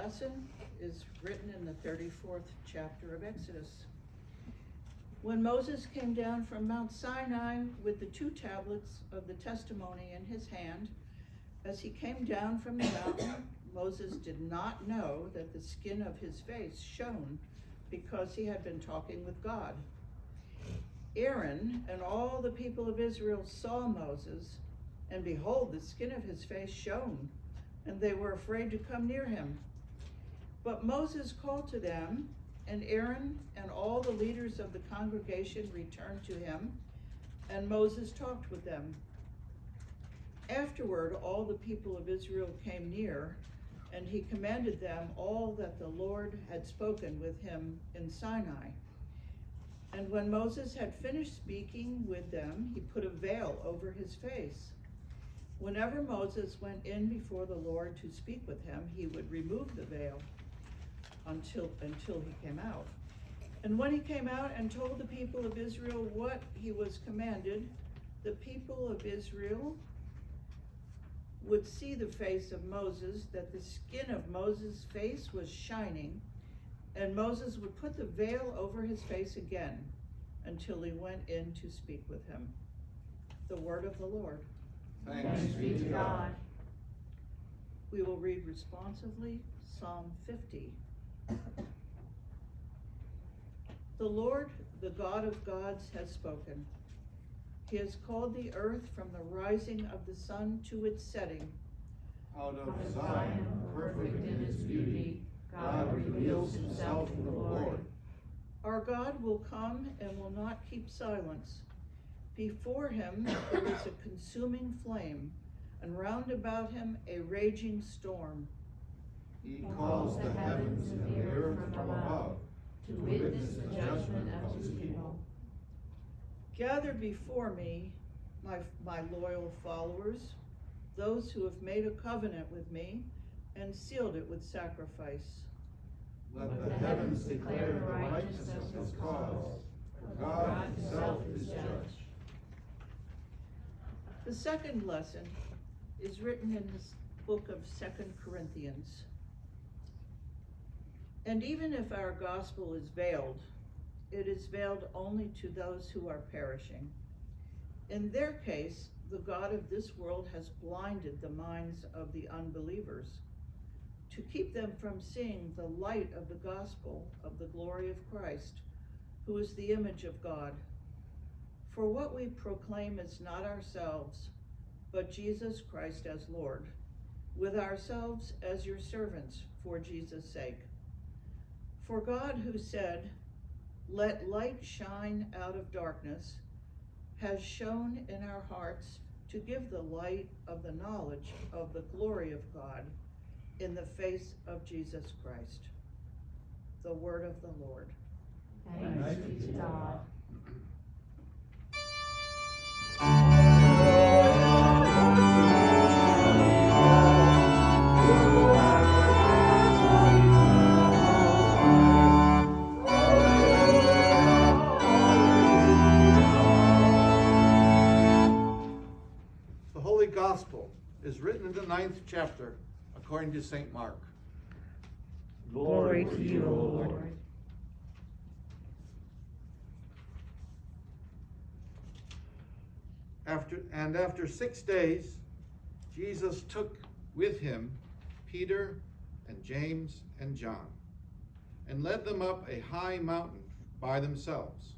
lesson is written in the 34th chapter of Exodus. When Moses came down from Mount Sinai with the 2 tablets of the testimony in his hand, as he came down from the mountain, Moses did not know that the skin of his face shone because he had been talking with God. Aaron and all the people of Israel saw Moses, and behold, the skin of his face shone, and they were afraid to come near him. But Moses called to them, and Aaron and all the leaders of the congregation returned to him, and Moses talked with them. Afterward, all the people of Israel came near, and he commanded them all that the Lord had spoken with him in Sinai. And when Moses had finished speaking with them, he put a veil over his face. Whenever Moses went in before the Lord to speak with him, he would remove the veil until he came out. And when he came out and told the people of Israel what he was commanded, the people of Israel would see the face of Moses, that the skin of Moses' face was shining, and Moses would put the veil over his face again until he went in to speak with him. The word of the Lord. Thanks be to God. We will read responsively Psalm 50. The Lord, the God of gods, has spoken. He has called the earth from the rising of the sun to its setting. Out of Zion, perfect in its beauty, God reveals himself in the Lord. Our God will come and will not keep silence. Before him there is a consuming flame, and round about him a raging storm. He calls the heavens and the earth from above to witness the judgment of his people. Gather before me, my loyal followers, those who have made a covenant with me and sealed it with sacrifice. Let the heavens declare the righteousness of his cause, for God himself is judge. The second lesson is written in this book of 2 Corinthians. And even if our gospel is veiled, it is veiled only to those who are perishing. In their case, the God of this world has blinded the minds of the unbelievers to keep them from seeing the light of the gospel of the glory of Christ, who is the image of God. For what we proclaim is not ourselves, but Jesus Christ as Lord, with ourselves as your servants for Jesus' sake. For God, who said, "Let light shine out of darkness," has shone in our hearts to give the light of the knowledge of the glory of God in the face of Jesus Christ. The word of the Lord. Thanks be to God. The Holy Gospel is written in the 9th chapter according to St. Mark. Glory to you, O Lord. After 6 days, Jesus took with him Peter and James and John, and led them up a high mountain by themselves.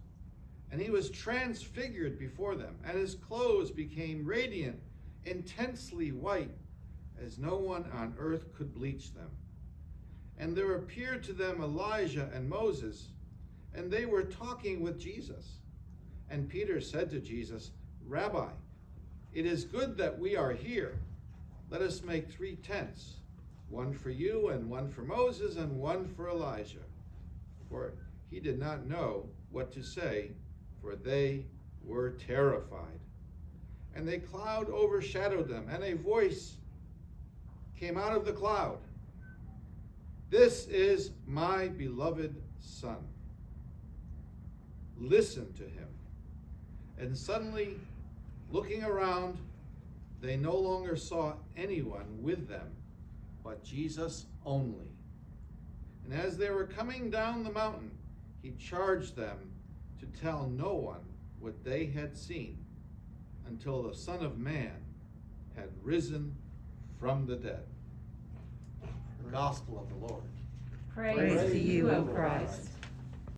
And he was transfigured before them, and his clothes became radiant, intensely white, as no one on earth could bleach them. And there appeared to them Elijah and Moses, and they were talking with Jesus. And Peter said to Jesus, "Rabbi, it is good that we are here. Let us make 3 tents, one for you and one for Moses and one for Elijah." For he did not know what to say, for they were terrified. And a cloud overshadowed them, and a voice came out of the cloud. "This is my beloved Son. Listen to him." And suddenly, looking around, they no longer saw anyone with them, but Jesus only. And as they were coming down the mountain, he charged them to tell no one what they had seen until the Son of Man had risen from the dead. The Gospel of the Lord. Praise to you, O Christ.